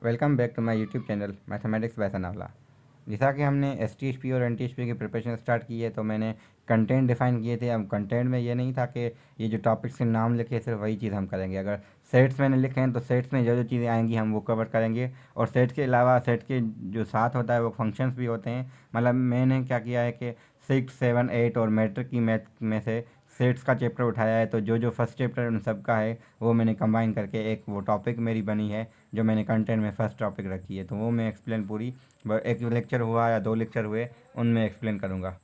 Welcome back to my YouTube channel mathematics by Sanawla. जैसा कि हमने एसटीएचपी और एनटीएचपी की प्रिपरेशन स्टार्ट की है तो मैंने कंटेंट डिफाइन किए थे। अब कंटेंट में ये नहीं था कि ये जो टॉपिक्स के नाम लिखे सिर्फ वही चीज़ हम करेंगे। अगर सेट्स मैंने लिखे हैं तो सेट्स में जो जो चीज़ें आएंगी हम वो कवर करेंगे, और सेट्स के अलावा सेट के जो साथ होता है वो फंक्शंस भी होते हैं। मतलब मैंने क्या किया है कि 6, 7, 8 और मैट्रिक की मैथ में से सेट्स का चैप्टर उठाया है, तो जो जो फर्स्ट चैप्टर उन सब का है वो मैंने कंबाइन करके एक वो टॉपिक मेरी बनी है जो मैंने कंटेंट में फर्स्ट टॉपिक रखी है। तो वो मैं एक्सप्लेन पूरी एक लेक्चर हुआ या 2 लेक्चर हुए उनमें एक्सप्लेन करूँगा।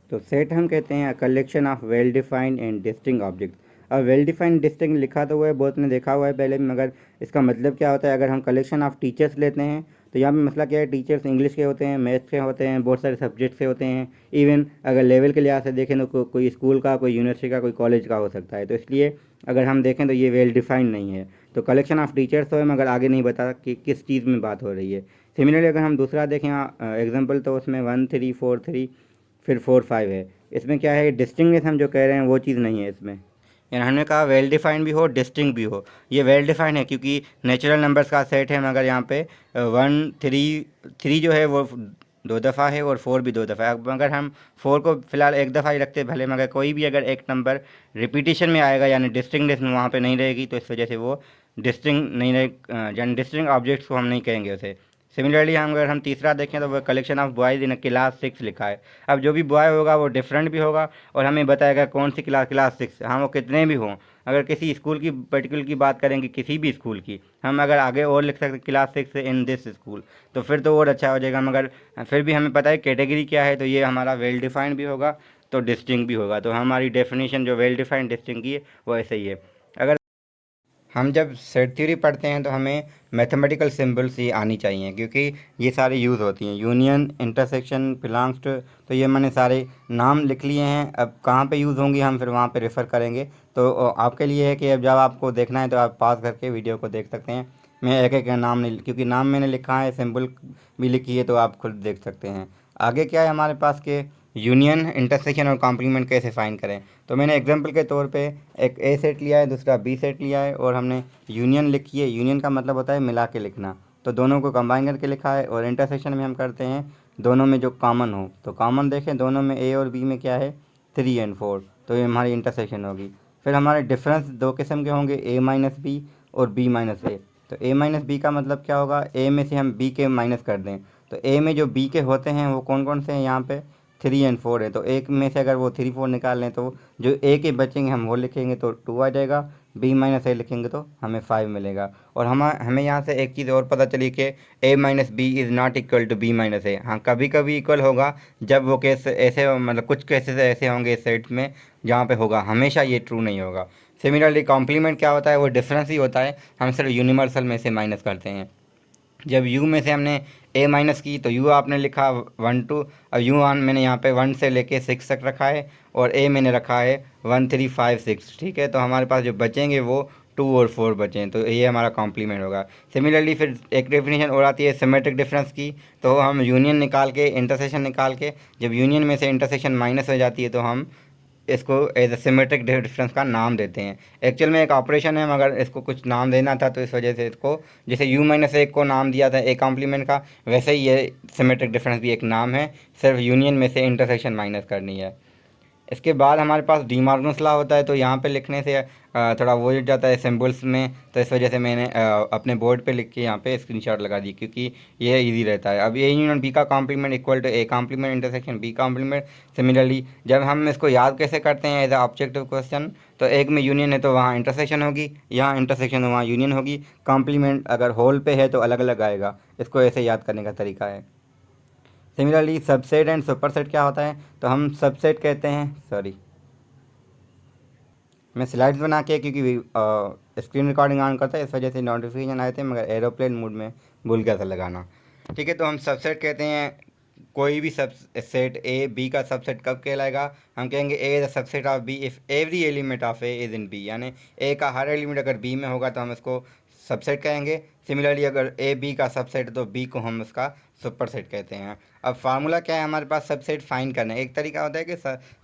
तो सेट हम कहते हैं collection of well defined and distinct object. अब वेल डिफाइंड डिस्टिंक्ट लिखा तो हुआ है, बहुत ने देखा हुआ है पहले भी, मगर इसका मतलब क्या होता है? अगर हम कलेक्शन ऑफ टीचर्स लेते हैं तो यहाँ पे मसला क्या है, टीचर्स इंग्लिश के होते हैं, मैथ्स के होते हैं, बहुत सारे सब्जेक्ट्स के होते हैं। इवन अगर लेवल के लिहाज से देखें तो कोई स्कूल का, कोई यूनिवर्सिटी का, कोई कॉलेज का हो सकता है। तो इसलिए अगर हम देखें तो ये वेल डिफाइंड नहीं है। तो कलेक्शन ऑफ टीचर्स तो है, मगर आगे नहीं बता कि किस चीज़ में बात हो रही है। सिमिलरली अगर हम दूसरा देखें एग्जाम्पल, तो उसमें 1, 3, 4, 3 फिर 4, 5 है। इसमें क्या है, डिस्टिंगनेस हम जो कह रहे हैं वो चीज़ नहीं है इसमें। यानी हमने कहा वेल डिफाइंड भी हो, डिस्टिंग भी हो। ये वेल डिफाइंड है क्योंकि नेचुरल नंबर्स का सेट है, मगर यहाँ पे 1, 3 जो है वो 2 दफ़ा है और 4 भी 2 दफ़ा है। अब अगर हम 4 को फिलहाल एक दफ़ा ही रखते भले, मगर कोई भी अगर एक नंबर रिपीटिशन में आएगा यानी डिस्टिंगनेस में वहाँ पे नहीं रहेगी, तो इस वजह से वो डिस्टिंग नहीं रहे, यानी डिस्टिंग ऑब्जेक्ट्स को हम नहीं कहेंगे उसे। सिमिलरली हम अगर हम तीसरा देखें तो वो collection of boys in class 6 लिखा है। अब जो भी बॉय होगा वो डिफरेंट भी होगा और हमें बताएगा कौन सी क्लास, क्लास 6। हाँ, वो कितने भी हों। अगर किसी स्कूल की पर्टिकुलर की बात करेंगे, किसी भी स्कूल की, हम अगर आगे और लिख सकते क्लास 6 इन दिस स्कूल, तो फिर तो और अच्छा हो जाएगा। मगर फिर भी हमें पता है कैटेगरी क्या है, तो ये हमारा वेल डिफाइंड भी होगा तो डिस्टिंक्ट भी होगा। तो हमारी डेफिनेशन जो वेल डिफाइंड डिस्टिंक्ट की है वो ऐसे ही है। अगर हम जब सेट थ्योरी पढ़ते हैं तो हमें मैथमेटिकल सिंबल्स ही आनी चाहिए, क्योंकि ये सारी यूज़ होती हैं। यूनियन, इंटरसेक्शन, बिलोंग्स टू, तो ये मैंने सारे नाम लिख लिए हैं। अब कहाँ पे यूज़ होंगी हम फिर वहाँ पे रेफ़र करेंगे। तो आपके लिए है कि अब जब आपको देखना है तो आप पॉज़ करके वीडियो को देख सकते हैं। मैं एक एक नाम नहीं, क्योंकि नाम मैंने लिखा है, सिंबल भी लिखी है, तो आप खुद देख सकते हैं। आगे क्या है हमारे पास के यूनियन, इंटरसेक्शन और कॉम्प्लीमेंट कैसे फाइंड करें। तो मैंने एग्जांपल के तौर पे एक ए सेट लिया है, दूसरा बी सेट लिया है, और हमने यूनियन लिखी है। यूनियन का मतलब होता है मिला के लिखना, तो दोनों को कंबाइन करके लिखा है। और इंटरसेक्शन में हम करते हैं दोनों में जो कॉमन हो, तो कॉमन देखें दोनों में ए और बी में क्या है, 3 और 4, तो ये हमारी इंटरसेक्शन होगी। फिर हमारे डिफरेंस दो किस्म के होंगे, ए माइनस बी और बी माइनस ए। तो ए माइनस बी का मतलब क्या होगा, ए में से हम बी के माइनस कर दें। तो ए में जो बी के होते हैं वो कौन कौन से हैं, यहाँ पे 3 और 4 है। तो एक में से अगर वो 3, 4 निकाल लें तो जो ए के बचेंगे हम वो लिखेंगे तो 2 आ जाएगा, बी माइनस ए लिखेंगे तो हमें 5 मिलेगा। और हमें यहाँ से एक चीज़ और पता चली कि A minus B is not equal to B minus A. हाँ, कभी कभी इक्वल होगा, जब वो केस ऐसे मतलब कुछ केसेस ऐसे होंगे इस सेट में जहाँ पे होगा, हमेशा ये ट्रू नहीं होगा। सिमिलरली कॉम्प्लीमेंट क्या होता है, वो डिफरेंस ही होता है, हम सिर्फ यूनिवर्सल में से माइनस करते हैं। जब u में से हमने a माइनस की तो u आपने लिखा 1, 2, अब u वन मैंने यहाँ पे 1 से लेके 6 तक रखा है, और a मैंने रखा है 1, 3, 5, 6। ठीक है, तो हमारे पास जो बचेंगे वो 2 और 4 बचें, तो ये हमारा कॉम्प्लीमेंट होगा। सिमिलरली फिर एक डेफिनेशन और आती है सिमेट्रिक डिफरेंस की। तो हम यूनियन निकाल के, इंटरसेक्शन निकाल के, जब यूनियन में से इंटरसेक्शन माइनस हो जाती है तो हम इसको एज ए सिमेट्रिक डिफरेंस का नाम देते हैं। एक्चुअल में एक ऑपरेशन है, मगर इसको कुछ नाम देना था तो इस वजह से इसको, जैसे यू माइनस एक को नाम दिया था ए कॉम्प्लीमेंट का, वैसे ही ये सिमेट्रिक डिफरेंस भी एक नाम है, सिर्फ यूनियन में से इंटरसेक्शन माइनस करनी है। इसके बाद हमारे पास डी मॉर्गन्स लॉ होता है, तो यहाँ पे लिखने से थोड़ा वो हो जाता है सिंबल्स में, तो इस वजह से मैंने अपने बोर्ड पे लिख के यहाँ पे स्क्रीनशॉट लगा दी, क्योंकि ये इजी रहता है। अब ए यूनियन बी का complement equal to A complement intersection B complement. Similarly जब हम इसको याद कैसे करते हैं एज ए ऑब्जेक्टिव क्वेश्चन, तो एक में यूनियन है तो वहाँ इंटरसेक्शन होगी, यहाँ इंटरसेक्शन है वहाँ यूनियन होगी। कॉम्प्लीमेंट अगर होल पे है तो अलग अलग आएगा। इसको ऐसे याद करने का तरीका है। सिमिलरली सबसेट एंड सुपरसेट क्या होता है, तो हम सबसेट कहते हैं, सॉरी मैं स्लाइड्स बना के, क्योंकि स्क्रीन रिकॉर्डिंग ऑन करता है इस वजह से नोटिफिकेशन आए थे, मगर एरोप्लेन मोड में भूल गया था लगाना। ठीक है, तो हम सबसेट कहते हैं कोई भी सब सेट ए बी का सबसेट कब कहलाएगा, हम कहेंगे A is the subset of B if every element of A is in B, यानी ए का हर एलिमेंट अगर बी में होगा तो हम इसको सबसेट कहेंगे। सिमिलरली अगर ए बी का सबसेट है तो बी को हम उसका सुपर सेट कहते हैं। अब फार्मूला क्या है, हमारे पास सबसेट फाइंड करना है। एक तरीका होता है कि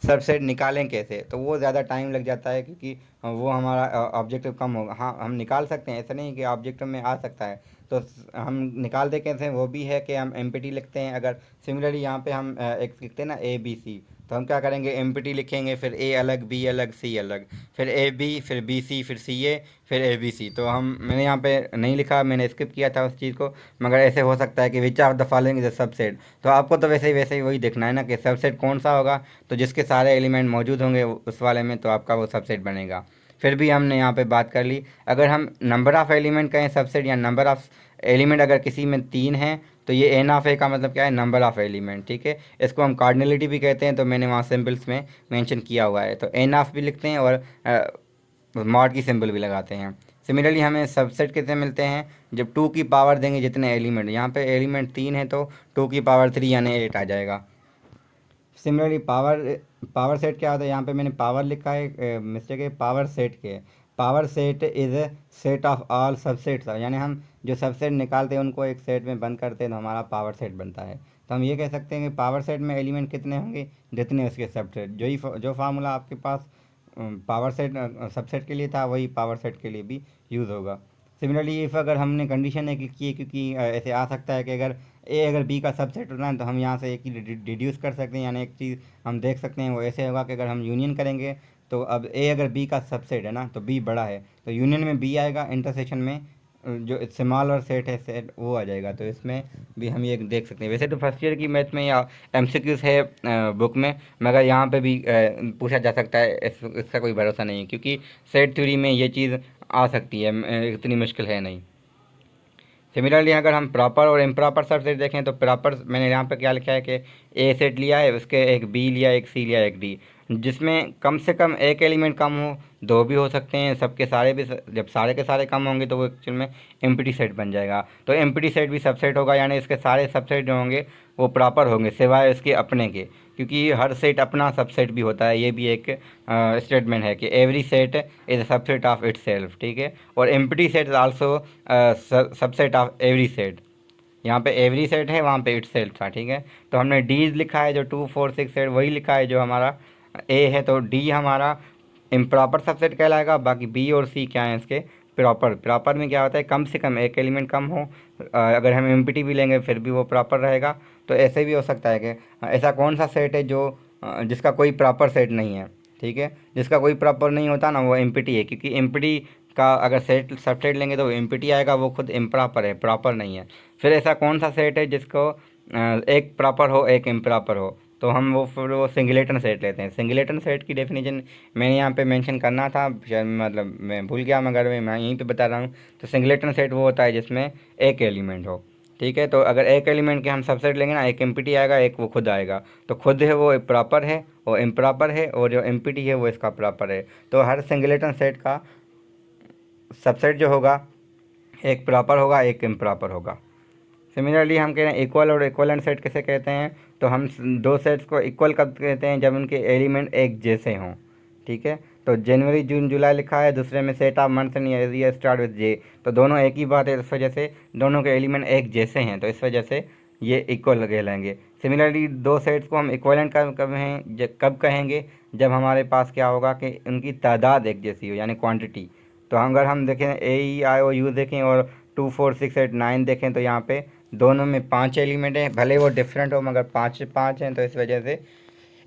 सबसेट निकालें कैसे, तो वो ज़्यादा टाइम लग जाता है क्योंकि वो हमारा ऑब्जेक्टिव कम होगा। हाँ, हम निकाल सकते हैं, ऐसा नहीं कि ऑब्जेक्टिव में आ सकता है, तो हम निकाल दे कैसे, वो भी है कि हम एम्प्टी लिखते हैं। अगर सिमिलरली यहाँ पे हम एक लिखते हैं ना ABC, तो हम क्या करेंगे, एम्प्टी लिखेंगे, फिर A अलग, B अलग, C अलग, फिर AB, फिर BC, फिर CA, फिर ABC। तो मैंने यहाँ पे नहीं लिखा, मैंने स्किप किया था उस चीज़ को। मगर ऐसे हो सकता है कि which of the following is a subset, तो आपको तो वैसे ही वही देखना है ना कि सबसेट कौन सा होगा, तो जिसके सारे एलिमेंट मौजूद होंगे उस वाले में, तो आपका वो सबसेट बनेगा। फिर भी हमने यहाँ पे बात कर ली, अगर हम नंबर ऑफ़ एलिमेंट कहें सबसेट, या नंबर ऑफ़ एलिमेंट अगर किसी में 3 है, तो ये एन ऑफ ए का मतलब क्या है, नंबर ऑफ़ एलिमेंट। ठीक है, इसको हम कार्डिनलिटी भी कहते हैं, तो मैंने वहाँ सिंबल्स में मेंशन किया हुआ है। तो एन ऑफ भी लिखते हैं और मॉड की सिंबल भी लगाते हैं। सिमिलरली हमें सबसेट कितने मिलते हैं, जब 2 की पावर देंगे जितने एलिमेंट, यहाँ पे एलिमेंट 3 है तो 2 की पावर 3 यानी 8 आ जाएगा। सिमिलरली पावर सेट क्या होता है, यहाँ पे मैंने पावर लिखा है, मिस्टेक है, पावर सेट के। Power set is a set of all subsets, यानी हम जो सबसेट निकालते हैं उनको एक सेट में बंद करते हैं तो हमारा पावर सेट बनता है। तो हम ये कह सकते हैं कि पावर सेट में एलिमेंट कितने होंगे, जितने उसके सबसेट। जो फार्मूला आपके पास पावर सेट सबसेट के लिए था, वही पावर सेट के लिए भी यूज़ होगा। सिमिलरली इफ़ अगर हमने कंडीशन एक लिखी है, क्योंकि ऐसे आ सकता है कि अगर बी का सबसेट होना है, तो हम यहाँ से एक ही डिड्यूस कर सकते हैं, यानी एक चीज़ हम देख सकते हैं। वो ऐसे होगा कि अगर हम यूनियन करेंगे, तो अब ए अगर बी का सबसेट है ना, तो बी बड़ा है, तो यूनियन में बी आएगा, इंटरसेक्शन में जो स्मॉल और सेट है सेट वो आ जाएगा। तो इसमें भी हम ये देख सकते हैं। वैसे तो फर्स्ट ईयर की मैथ में या MCQs है बुक में, मगर यहाँ पे भी पूछा जा सकता है, इसका कोई भरोसा नहीं है, क्योंकि सेट थ्योरी में ये चीज़ आ सकती है, इतनी मुश्किल है नहीं। सिमिलरली अगर हम प्रॉपर और इम्प्रॉपर सबसेट देखें, तो प्रॉपर मैंने यहाँ पे क्या लिखा है कि ए सेट लिया है, उसके एक बी लिया, एक सी लिया, एक डी, जिसमें कम से कम एक एलिमेंट कम हो, दो भी हो सकते हैं, सबके सारे भी, जब सारे के सारे कम होंगे तो वो एक्चुअल में एम्प्टी सेट बन जाएगा। तो एम्प्टी सेट भी सबसेट होगा, यानी इसके सारे सबसेट जो होंगे वो प्रॉपर होंगे, सिवाय इसके अपने के, क्योंकि हर सेट अपना सबसेट भी होता है। ये भी एक स्टेटमेंट है कि every set is a subset of it self. ठीक है, और empty set is also subset of every set. यहाँ पे एवरी सेट है, वहाँ पे इट सेल्फ था। ठीक है, तो हमने डीज लिखा है, जो 2 4 6 8 वही लिखा है जो हमारा ए है, तो डी हमारा इम्प्रॉपर सबसेट कहलाएगा। बाकी बी और सी क्या है इसके प्रॉपर। प्रॉपर में क्या होता है, कम से कम एक एलिमेंट कम हो, अगर हम एम्प्टी भी लेंगे फिर भी वो प्रॉपर रहेगा। तो ऐसे भी हो सकता है कि ऐसा कौन सा सेट है जो जिसका कोई प्रॉपर सेट नहीं है। ठीक है, जिसका कोई प्रॉपर नहीं होता ना, वो एम्प्टी है, क्योंकि एम्प्टी का अगर सेट सबसेट लेंगे तो एम्प्टी आएगा, वो खुद इम्प्रॉपर है, प्रॉपर नहीं है। फिर ऐसा कौन सा सेट है जिसको एक प्रॉपर हो एक इम्प्रॉपर हो, तो हम फिर वो सिंगलेटन सेट लेते हैं। सिंगलेटन सेट की डेफिनेशन मैंने यहाँ पे मेंशन करना था, शायद मतलब मैं भूल गया, मगर मैं यहीं पे बता रहा हूँ। तो सिंगलेटन सेट वो होता है जिसमें एक एलिमेंट हो। ठीक है, तो अगर एक एलिमेंट के हम सबसेट लेंगे ना, एक एम्प्टी आएगा, एक वो खुद आएगा, तो खुद है वो प्रॉपर है, और इम्प्रॉपर है, और जो एम्प्टी है वो इसका प्रॉपर है। तो हर सिंगलेटन सेट का सबसेट जो होगा, एक प्रॉपर होगा, एक इम्प्रॉपर होगा। सिमिलरली हम कह रहे हैं इक्वल और इक्वलेंट सेट किसे कहते हैं, तो हम दो सेट्स को इक्वल कब कहते हैं, जब उनके एलिमेंट एक जैसे हों। ठीक है, तो जनवरी जून जुलाई लिखा है, दूसरे में set of month and year start with J, तो दोनों एक ही बात है, इस वजह से दोनों के एलिमेंट एक जैसे हैं, तो इस वजह से ये इक्वल कहलाएंगे। सिमिलरली दो सेट्स को हम इक्वलेंट कब कहेंगे, जब हमारे पास क्या होगा कि उनकी तादाद एक जैसी हो, यानी क्वांटिटी। तो अगर हम देखें AEIOU देखें और 2 4 6 8 9 देखें, तो यहाँ पे दोनों में 5 एलिमेंट हैं, भले वो डिफरेंट हो मगर 5 5 हैं, तो इस वजह से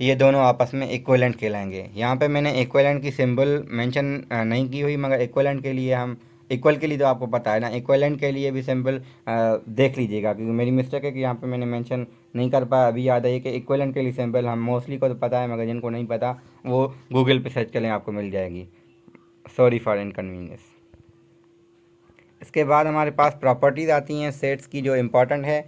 ये दोनों आपस में इक्विवेलेंट कहलाएंगे। यहाँ पे मैंने इक्विवेलेंट की सिंबल मेंशन नहीं की हुई, मगर इक्विवेलेंट के लिए हम इक्वल के लिए तो आपको पता है ना, इक्विवेलेंट के लिए भी सिंबल देख लीजिएगा, क्योंकि मेरी मिस्टेक है कि यहाँ पे मैंने मेंशन नहीं कर पाया। अभी याद है कि इक्विवेलेंट के लिए सिंबल हम मोस्टली को तो पता है, मगर जिनको नहीं पता वो गूगल पे सर्च करें, आपको मिल जाएगी। Sorry for inconvenience. इसके बाद हमारे पास प्रॉपर्टीज़ आती हैं सेट्स की, जो इंपॉर्टेंट है।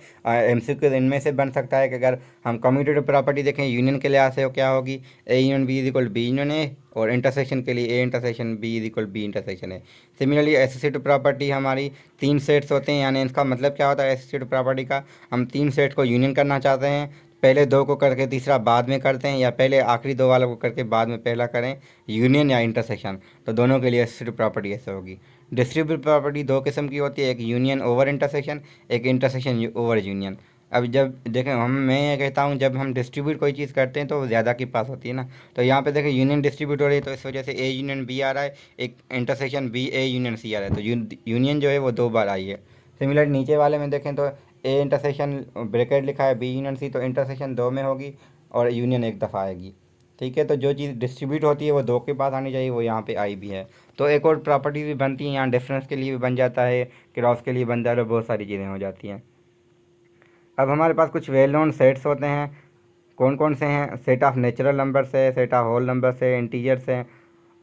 MCQ इनमें से बन सकता है कि अगर हम कम्यूटेटिव प्रॉपर्टी देखें यूनियन के लिहाज से, वो क्या होगी, A union B is equal B union A, और इंटरसेक्शन के लिए A intersection B is equal B intersection A। Similarly associative property हमारी 3 सेट्स होते हैं, यानी इसका मतलब क्या होता है एसोसिएटिव प्रॉपर्टी का, हम 3 सेट्स को यूनियन करना चाहते हैं, पहले 2 को करके तीसरा बाद में करते हैं, या पहले आखिरी 2 वालों को करके बाद में पहला करें, यूनियन या इंटरसेक्शन। तो दोनों के लिए एसोसिएटिव प्रॉपर्टी ऐसे होगी। डिस्ट्रीब्यूटिव प्रॉपर्टी 2 किस्म की होती है, एक यूनियन ओवर इंटरसेक्शन, एक इंटरसेक्शन ओवर यूनियन। अब जब देखें मैं ये कहता हूँ, जब हम डिस्ट्रीब्यूट कोई चीज़ करते हैं तो वो ज़्यादा के पास होती है ना। तो यहाँ पे देखें यूनियन डिस्ट्रीब्यूट हो रही है, तो इस वजह से ए यूनियन बी आ रहा है, एक intersection B A union C आ रहा है, तो यूनियन जो है वो 2 बार आई है। सिमिलर नीचे वाले में देखें तो ए इंटरसेक्शन ब्रैकेट लिखा है बी यूनियन सी, तो इंटरसेक्शन 2 में होगी और यूनियन एक दफ़ा आएगी। ठीक है, तो जो चीज़ डिस्ट्रीब्यूट होती है वो 2 के पास आनी चाहिए, वो यहाँ पे आई भी है। तो एक और प्रॉपर्टी भी बनती है यहाँ, डिफरेंस के लिए भी बन जाता है, क्रॉस के लिए बन जाता है, बहुत सारी चीज़ें हो जाती हैं। अब हमारे पास कुछ वेल नोन सेट्स होते हैं। कौन कौन से हैं? सेट ऑफ नेचुरल नंबर्स है, सेट ऑफ होल नंबर्स है, इंटीजर्स हैं,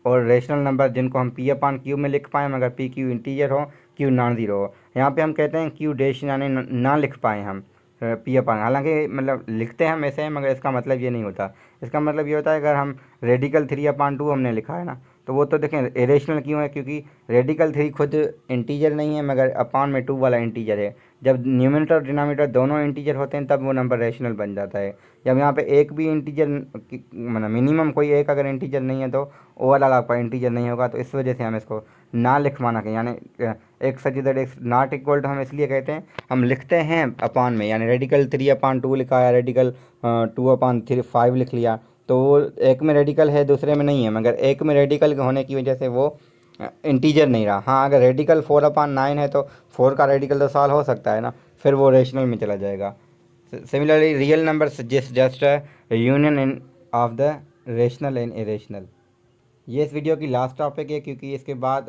और रेशनल नंबर जिनको हम पी अपान क्यू में लिख पाएँ, मगर पी क्यू इंटीजर हो, क्यू नॉन ज़ीरो हो। यहाँ पे हम कहते हैं क्यू डैश, यानी ना लिख पाएँ हम पी अपान, हालांकि मतलब लिखते हैं हम ऐसे हैं, मगर इसका मतलब ये नहीं होता। इसका मतलब ये होता है अगर हम रेडिकल 3/2 हमने लिखा है ना, तो वो तो देखें इरेशनल क्यों है, क्योंकि रेडिकल 3 खुद इंटीजर नहीं है, मगर अपान में 2 वाला इंटीजर है। जब न्यूमरेटर और डिनोमिनेटर दोनों इंटीजर होते हैं तब वो नंबर रेशनल बन जाता है। जब यहाँ पे एक भी इंटीजर, मतलब मिनिमम कोई एक अगर इंटीजर नहीं है तो ओवरऑल आपका इंटीजर नहीं होगा, तो इस वजह से हम इसको ना लिखवाना कहें, यानी x such that x not equal to हम इसलिए कहते हैं, हम लिखते हैं अपान में, यानी रेडिकल 3/2 लिखा है, रेडिकल 2/5 लिख लिया, तो वो एक में रेडिकल है दूसरे में नहीं है, मगर एक में रेडिकल होने की वजह से वो इंटीजर नहीं रहा। हाँ, अगर रेडिकल 4/9 है तो 4 का रेडिकल तो सॉल्व हो सकता है ना, फिर वो रेशनल में चला जाएगा। Similarly real number just union in of the rational and irrational. ये इस वीडियो की लास्ट टॉपिक है, क्योंकि इसके बाद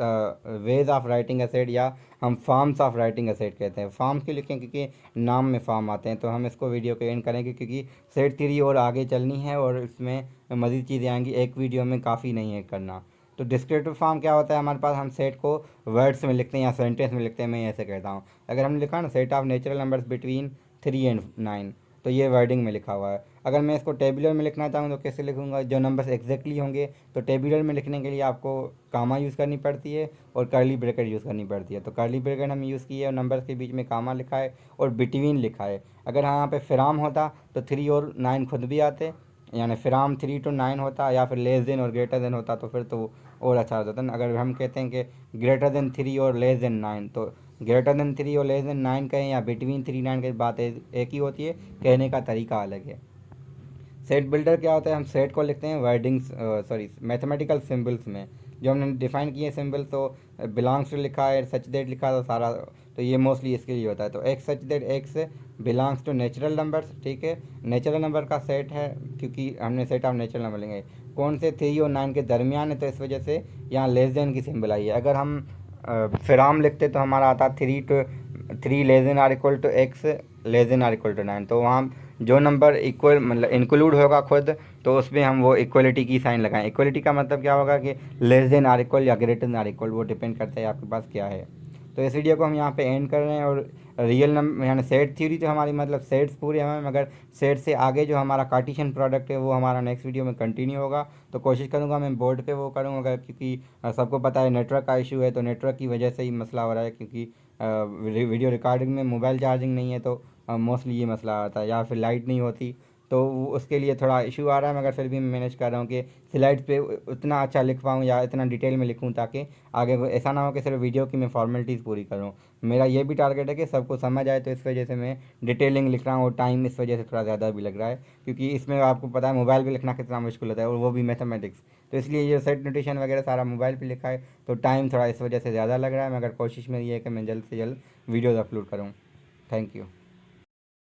वेज ऑफ राइटिंग असेट, या हम फॉर्म्स ऑफ राइटिंग असेट कहते हैं। फॉर्म क्यों लिखें? क्योंकि नाम में फॉर्म आते हैं, तो हम इसको वीडियो के एंड करेंगे, क्योंकि सेट थ्री और आगे चलनी है और इसमें मज़ीद चीज़ें आएंगी, एक वीडियो में काफ़ी नहीं है करना। तो डिस्क्रिप्टिव फॉर्म क्या होता है? हमारे पास हम सेट को वर्ड्स में लिखते हैं या सेंटेंस में लिखते हैं, मैं ऐसे कहता हूँ। अगर हमने लिखा ना set of natural numbers between 3 and 9, तो ये वर्डिंग में लिखा हुआ है। अगर मैं इसको टेबुलर में लिखना चाहूँ तो कैसे लिखूँगा? जो नंबर्स एग्जैक्टली होंगे, तो टेबुलर में लिखने के लिए आपको कामा यूज़ करनी पड़ती है और कर्ली ब्रैकेट यूज़ करनी पड़ती है। तो कर्ली ब्रैकेट हम यूज़ किए और नंबर्स के बीच में कामा लिखा है और बिटवीन लिखा है। अगर यहाँ पे फ्राम होता तो 3 और 9 खुद भी आते, यानी फ्राम 3 to 9 होता, या फिर लेस देन और ग्रेटर देन होता, तो फिर तो और अच्छा हो जाता ना। अगर हम कहते हैं कि ग्रेटर देन 3 और लेस देन 9, तो ग्रेटर देन 3 और लेस देन 9 कहें या बिटवीन 3 9 कहें, बात एक ही होती है, कहने का तरीका अलग है। सेट बिल्डर क्या होता है? हम सेट को लिखते हैं वर्डिंग्स, सॉरी मैथमेटिकल सिंबल्स में, जो हमने डिफाइन किए सिंबल। तो बिलोंग्स टू लिखा है, सच दैट लिखा है, तो सारा तो ये मोस्टली इसके लिए होता है। तो x such that x belongs to natural numbers, ठीक है, नेचुरल नंबर का सेट है, क्योंकि हमने सेट ऑफ नेचुरल नंबर लेंगे। कौन से 3 और 9 के दरमियान है, तो इस वजह से यहाँ लेस देन की सिंबल आई है। अगर हम फ्राम लिखते तो हमारा आता 3 less than or equal to x less than or equal to 9, तो वहाँ जो नंबर इक्वल मतलब इंक्लूड होगा खुद, तो उसमें हम वो इक्वलिटी की साइन लगाएं। इक्वलिटी का मतलब क्या होगा कि लेस देन आर इक्वल या ग्रेटर देन आर इक्वल, वो डिपेंड करता है आपके पास क्या है। तो इस वीडियो को हम यहाँ पे एंड कर रहे हैं। और रियल नंबर यानी सेट थ्योरी तो हमारी मतलब सेट्स पूरे हमें, मगर सेट से आगे जो हमारा कार्टेशियन प्रोडक्ट है वो हमारा नेक्स्ट वीडियो में कंटिन्यू होगा। तो कोशिश करूँगा मैं बोर्ड पे वो करूँगा, अगर क्योंकि सबको पता है नेटवर्क का इशू है, तो नेटवर्क की वजह से ही मसला हो रहा है, क्योंकि वीडियो रिकॉर्डिंग में मोबाइल चार्जिंग नहीं है, तो मोस्टली ये मसला आता है, या फिर लाइट नहीं होती, तो उसके लिए थोड़ा इशू आ रहा है। मगर फिर भी मैं मैनेज कर रहा हूँ कि स्लाइड्स पे उतना अच्छा लिख पाऊँ या इतना डिटेल में लिखूँ, ताकि आगे ऐसा ना हो कि सिर्फ वीडियो की मैं फॉर्मेलिटीज़ पूरी करूँ। मेरा ये भी टारगेट है कि सबको समझ आए, तो इस वजह से मैं डिटेलिंग लिख रहा हूँ, और टाइम इस वजह से थोड़ा ज़्यादा भी लग रहा है, क्योंकि इसमें आपको पता है मोबाइल पे लिखना कितना मुश्किल होता है, और वो भी मैथमेटिक्स। तो इसलिए ये सेट नोटेशन वगैरह सारा मोबाइल पे लिखा है, तो टाइम थोड़ा इस वजह से ज़्यादा लग रहा है, मगर कोशिश मेरी ये है कि मैं जल्द से जल्द वीडियोज़ अपलोड करूँ। Thank you.